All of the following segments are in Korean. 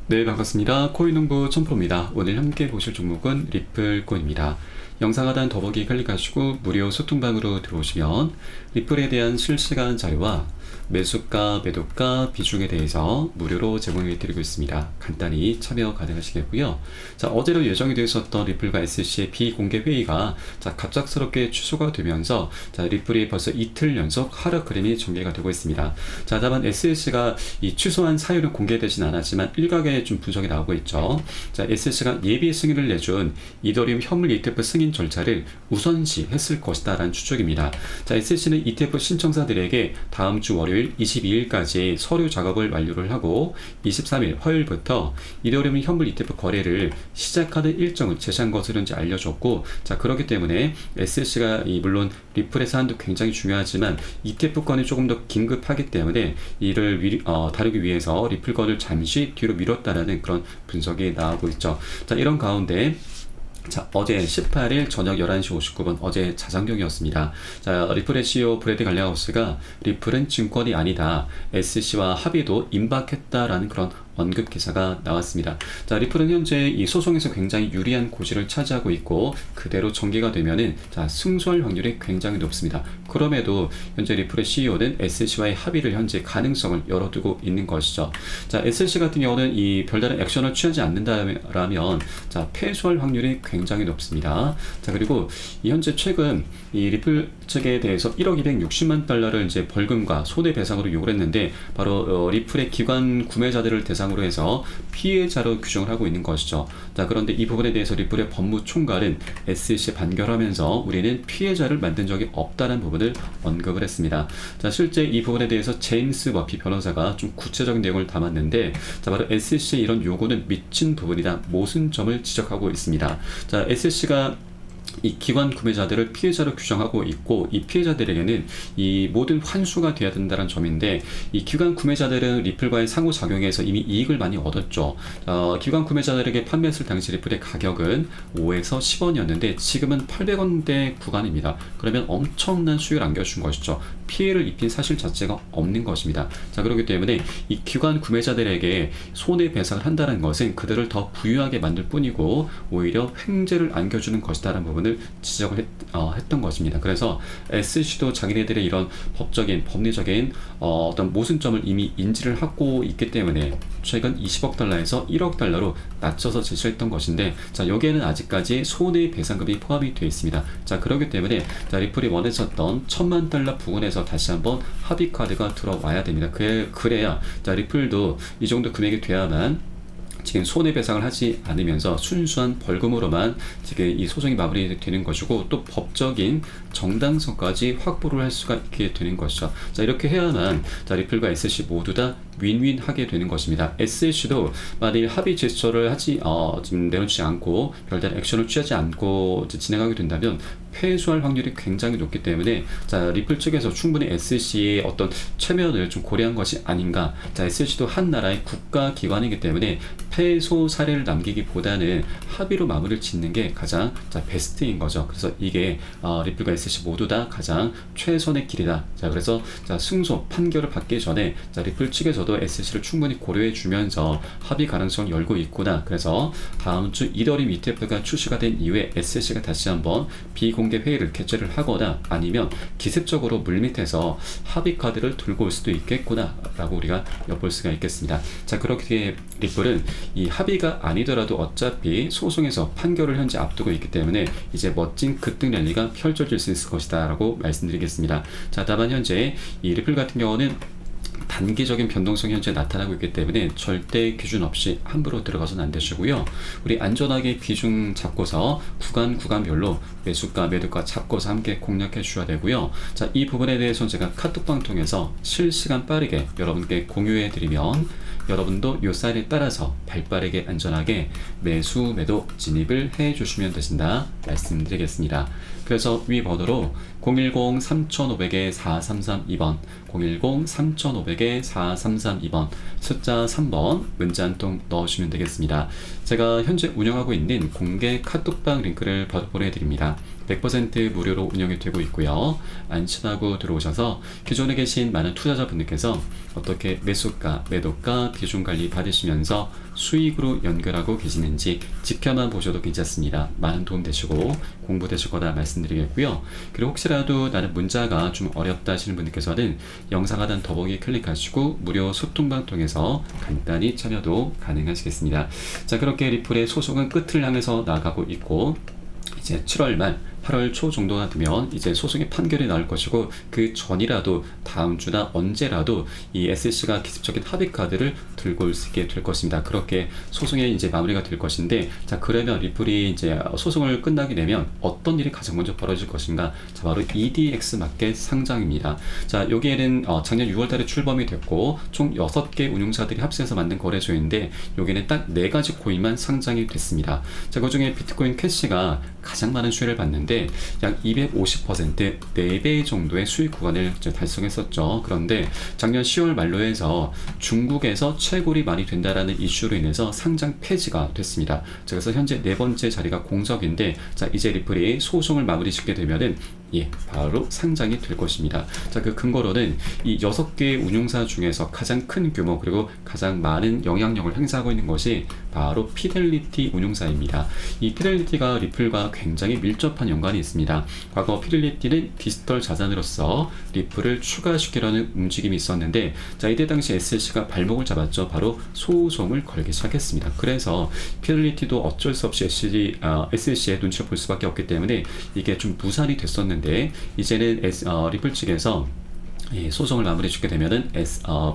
네, 반갑습니다. 코인농부 천프로입니다. 오늘 함께 보실 종목은 리플코인입니다. 영상 하단 더보기 클릭하시고 무료 소통방으로 들어오시면 리플에 대한 실시간 자료와 매수가, 매도가, 비중에 대해서 무료로 제공해 드리고 있습니다. 간단히 참여 가능하시겠고요. 자, 어제로 예정이 되어 있었던 리플과 SC의 비공개 회의가 갑작스럽게 취소가 되면서 리플이 벌써 이틀 연속 하락 그림이 전개가 되고 있습니다. 자, 다만 SC가 이 취소한 사유는 공개되진 않았지만 일각의 좀 분석이 나오고 있죠. 자, SC가 예비 승인을 내준 이더리움 현물 ETF 승인 절차를 우선시 했을 것이다 라는 추측입니다. 자, SC는 ETF 신청사들에게 다음 주 월요일 22일까지 서류 작업을 완료를 하고 23일 화요일부터 이더리움 현물 ETF 거래를 시작하는 일정을 제시한 것으로 이제 알려졌고, 자, 그렇기 때문에 SC가 물론 리플의 사안도 굉장히 중요하지만 ETF권이 조금 더 긴급하기 때문에 이를 다루기 위해서 리플권을 잠시 뒤로 미뤘다라는 그런 분석이 나오고 있죠. 자, 이런 가운데 자, 어제 18일 저녁 11시 59분 어제 자장경이었습니다. 자, 리플의 CEO 브래드 갈레하우스가 리플은 증권이 아니다, SC와 합의도 임박했다라는 그런 언급 기사가 나왔습니다. 자, 리플은 현재 이 소송에서 굉장히 유리한 고지를 차지하고 있고 그대로 전개가 되면은 승소할 확률이 굉장히 높습니다. 그럼에도 현재 리플의 CEO는 SC와의 합의를 현재 가능성을 열어두고 있는 것이죠. 자, SC 같은 경우는 이 별다른 액션을 취하지 않는다라면 패소할 확률이 굉장히 높습니다. 자, 그리고 이 현재 최근 이 리플 측에 대해서 1억 260만 달러를 이제 벌금과 손해배상으로 요구를 했는데 바로 리플의 기관 구매자들을 대상으로 해서 피해자로 규정을 하고 있는 것이죠. 자, 그런데 이 부분에 대해서 리플의 법무총괄은 SC에 반결하면서 우리는 피해자를 만든 적이 없다는 부분을 언급을 했습니다. 자, 실제 이 부분에 대해서 제임스 머피 변호사가 좀 구체적인 내용을 담았는데, 자, 바로 SC의 이런 요구는 미친 부분이다, 모순점을 지적하고 있습니다. 자, SC가 이 기관 구매자들을 피해자로 규정하고 있고 이 피해자들에게는 이 모든 환수가 돼야 된다는 점인데, 이 기관 구매자들은 리플과의 상호작용에서 이미 이익을 많이 얻었죠. 기관 구매자들에게 판매했을 당시 리플의 가격은 5에서 10원이었는데 지금은 800원대 구간입니다. 그러면 엄청난 수익을 안겨준 것이죠. 피해를 입힌 사실 자체가 없는 것입니다. 자, 그렇기 때문에 이 기관 구매자들에게 손해배상을 한다는 것은 그들을 더 부유하게 만들 뿐이고 오히려 횡재를 안겨주는 것이다라는 부분을 지적을 했던 것입니다. 그래서 SC도 자기네들의 이런 법리적인 어떤 모순점을 이미 인지를 하고 있기 때문에 최근 20억 달러에서 1억 달러로 낮춰서 제시했던 것인데, 자, 여기에는 아직까지 손해배상금이 포함이 되어 있습니다. 자, 그렇기 때문에 리플이 원했었던 1000만 달러 부근에서 다시 한번 합의 카드가 들어와야 됩니다. 그래야 리플도 이 정도 금액이 돼야만 지금 손해배상을 하지 않으면서 순수한 벌금으로만 지금 이 소송이 마무리되는 것이고 또 법적인 정당성까지 확보를 할 수가 있게 되는 것이죠. 자, 이렇게 해야만 리플과 SC 모두 다 윈윈하게 되는 것입니다. SC도 만일 합의 제스처를 지금 내놓지 않고 별다른 액션을 취하지 않고 진행하게 된다면 패소할 확률이 굉장히 높기 때문에 리플 측에서 충분히 SC의 어떤 최면을 좀 고려한 것이 아닌가. SC도 한 나라의 국가기관이기 때문에 패소 사례를 남기기보다는 합의로 마무리를 짓는 게 가장 베스트인 거죠. 그래서 이게 리플과 SC 모두 다 가장 최선의 길이다. 자, 그래서 승소 판결을 받기 전에 리플 측에서도 SC를 충분히 고려해 주면서 합의 가능성을 열고 있구나. 그래서 다음 주 이더리움 ETF가 출시가 된 이후에 SC가 다시 한번 비공개 회의를 개최를 하거나 아니면 기습적으로 물밑에서 합의 카드를 들고 올 수도 있겠구나 라고 우리가 엿볼 수가 있겠습니다. 자, 그렇게 리플은 이 합의가 아니더라도 어차피 소송에서 판결을 현재 앞두고 있기 때문에 이제 멋진 급등 랠리가 펼쳐질 수 있을 것이다 라고 말씀드리겠습니다. 자, 다만 현재 이 리플 같은 경우는 단기적인 변동성이 현재 나타나고 있기 때문에 절대 기준 없이 함부로 들어가서는 안 되시고요. 우리 안전하게 비중 잡고서 구간별로 매수가, 매도가 잡고서 함께 공략해 주셔야 되고요. 자, 이 부분에 대해서 제가 카톡방 통해서 실시간 빠르게 여러분께 공유해 드리면 여러분도 이 사인에 따라서 발빠르게 안전하게 매수, 매도 진입을 해 주시면 되신다 말씀드리겠습니다. 그래서 위 번호로 010-3500-4332번 010-3500-4332번 숫자 3번 문자 한 통 넣으시면 되겠습니다. 제가 현재 운영하고 있는 공개 카톡방 링크를 바로 보내드립니다. 100% 무료로 운영이 되고 있고요. 안심하고 들어오셔서 기존에 계신 많은 투자자분들께서 어떻게 매수가, 매도가 비중 관리 받으시면서 수익으로 연결하고 계시는지 지켜만 보셔도 괜찮습니다. 많은 도움 되시고 공부 되실 거다 말씀드리겠고요. 그리고 혹시라도 나는 문자가 좀 어렵다 하시는 분들께서는 영상 하단 더보기 클릭하시고 무료 소통방 통해서 간단히 참여도 가능하시겠습니다. 자, 그렇게 리플의 소송은 끝을 향해서 나아가고 있고 이제 7월 말 8월 초 정도가 되면 이제 소송의 판결이 나올 것이고, 그 전이라도 다음 주나 언제라도 이 SEC가 기습적인 합의 카드를 들고 올 수 있게 될 것입니다. 그렇게 소송이 이제 마무리가 될 것인데, 자, 그러면 리플이 이제 소송을 끝나게 되면 어떤 일이 가장 먼저 벌어질 것인가? 자, 바로 EDX 마켓 상장입니다. 자, 여기에는 작년 6월달에 출범이 됐고 총 6개 운용사들이 합세해서 만든 거래소인데, 여기는 딱 4가지 코인만 상장이 됐습니다. 자, 그중에 비트코인 캐시가 가장 많은 수혜를 받는데 약 250% 4배 정도의 수익 구간을 달성했었죠. 그런데 작년 10월 말로 해서 중국에서 채굴이 많이 된다라는 이슈로 인해서 상장 폐지가 됐습니다. 그래서 현재 4번째 자리가 공석인데, 자, 이제 리플이 소송을 마무리 짓게 되면은 바로 상장이 될 것입니다. 자, 그 근거로는 이 6개의 운용사 중에서 가장 큰 규모 그리고 가장 많은 영향력을 행사하고 있는 것이 바로 피델리티 운용사입니다. 이 피델리티가 리플과 굉장히 밀접한 연관이 있습니다. 과거 피델리티는 디지털 자산으로서 리플을 추가시키려는 움직임이 있었는데, 자, 이때 당시 SEC가 발목을 잡았죠. 바로 소송을 걸기 시작했습니다. 그래서 피델리티도 어쩔 수 없이 SEC의 눈치를 볼 수밖에 없기 때문에 이게 좀 무산이 됐었는데, 이제는 리플 측에서 소송을 마무리 짓게 되면은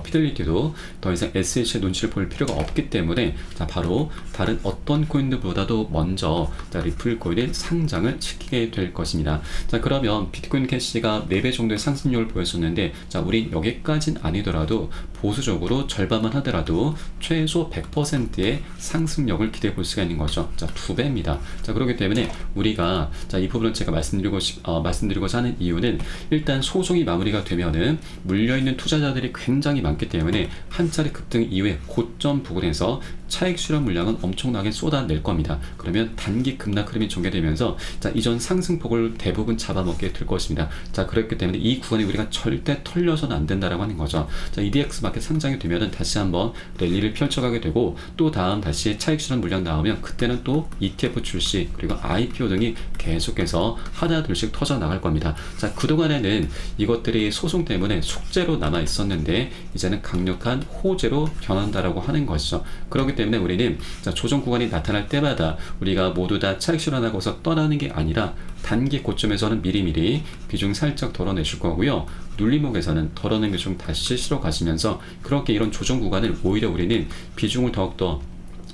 피델리티도 더 이상 SEC의 눈치를 볼 필요가 없기 때문에, 자, 바로 다른 어떤 코인들보다도 먼저 리플 코인의 상장을 시키게 될 것입니다. 자, 그러면 비트코인 캐시가 4배 정도의 상승률을 보였었는데, 자, 우린 여기까진 아니더라도 보수적으로 절반만 하더라도 최소 100%의 상승력을 기대해 볼 수가 있는 거죠. 자, 2배입니다. 자, 그렇기 때문에 우리가, 자, 이 부분을 제가 말씀드리고자 하는 이유는, 일단 소송이 마무리가 되면은 물려있는 투자자들이 굉장히 많기 때문에 한 차례 급등 이후에 고점 부근에서 차익 실현 물량은 엄청나게 쏟아낼 겁니다. 그러면 단기 급락 흐름이 전개되면서, 자, 이전 상승폭을 대부분 잡아먹게 될 것입니다. 자, 그렇기 때문에 이 구간에 우리가 절대 털려서는 안 된다라고 하는 거죠. 자, EDX 마켓 상장이 되면은 다시 한번 랠리를 펼쳐가게 되고, 또 다음 다시 차익 실현 물량 나오면 그때는 또 ETF 출시 그리고 IPO 등이 계속해서 하나 둘씩 터져 나갈 겁니다. 자, 그동안에는 이것들이 소송 때문에 숙제로 남아 있었는데 이제는 강력한 호재로 변한다라고 하는 것이죠. 그렇기 때문에 우리는, 자, 조정 구간이 나타날 때마다 우리가 모두 다 차익 실현하고서 떠나는 게 아니라 단기 고점에서는 미리미리 비중 살짝 덜어내실 거고요. 눌림목에서는 덜어낸 비중 다시 실어 가시면서, 그렇게 이런 조정 구간을 오히려 우리는 비중을 더욱더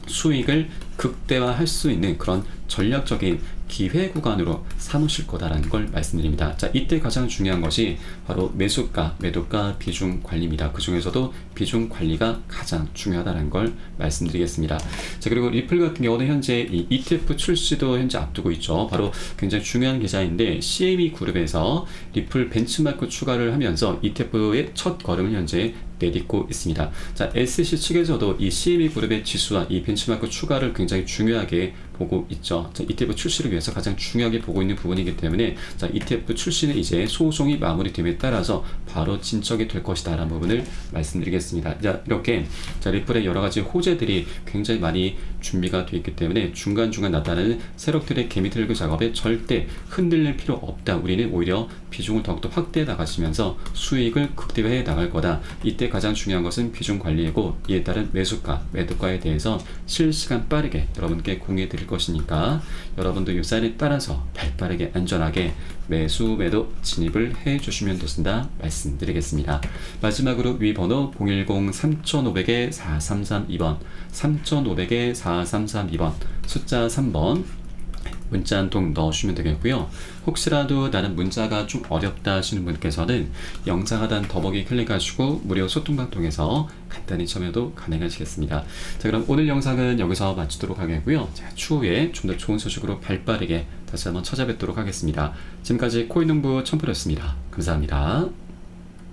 수익을 극대화할 수 있는 그런 전략적인 기회 구간으로 삼으실 거다라는 걸 말씀드립니다. 자, 이때 가장 중요한 것이 바로 매수가, 매도가 비중 관리입니다. 그 중에서도 비중 관리가 가장 중요하다는 걸 말씀드리겠습니다. 자, 그리고 리플 같은 경우는 현재 이 ETF 출시도 현재 앞두고 있죠. 바로 굉장히 중요한 계좌인데, CME 그룹에서 리플 벤치마크 추가를 하면서 ETF의 첫 걸음을 현재 내딛고 있습니다. 자, SEC 측에서도 이 CME 그룹의 지수와 이 벤치마크 추가를 굉장히 중요하게 보고 있죠. 자, ETF 출시를 위해서 가장 중요하게 보고 있는 부분이기 때문에, 자, ETF 출시는 이제 소송이 마무리됨에 따라서 바로 진척이 될 것이다 라는 부분을 말씀드리겠습니다. 자, 이렇게, 자, 리플의 여러 가지 호재들이 굉장히 많이 준비가 되어 있기 때문에 중간중간 나타나는 세력들의 개미 들고 작업에 절대 흔들릴 필요 없다. 우리는 오히려 비중을 더욱더 확대해 나가시면서 수익을 극대화해 나갈 거다. 이때 가장 중요한 것은 비중 관리이고, 이에 따른 매수가, 매도가에 대해서 실시간 빠르게 여러분께 공유해 드릴 것이니까 여러분도 이 사인에 따라서 발빠르게 안전하게 매수, 매도 진입을 해 주시면 되신다 말씀드리겠습니다. 마지막으로 위 번호 010-3500-4332번 3500-4332번 숫자 3번 문자 한 통 넣어주시면 되겠고요. 혹시라도 나는 문자가 좀 어렵다 하시는 분께서는 영상 하단 더보기 클릭하시고 무료 소통방 통해서 간단히 참여도 가능하시겠습니다. 자, 그럼 오늘 영상은 여기서 마치도록 하겠고요. 자, 추후에 좀 더 좋은 소식으로 발빠르게 다시 한번 찾아뵙도록 하겠습니다. 지금까지 코인농부 첨프였습니다. 감사합니다.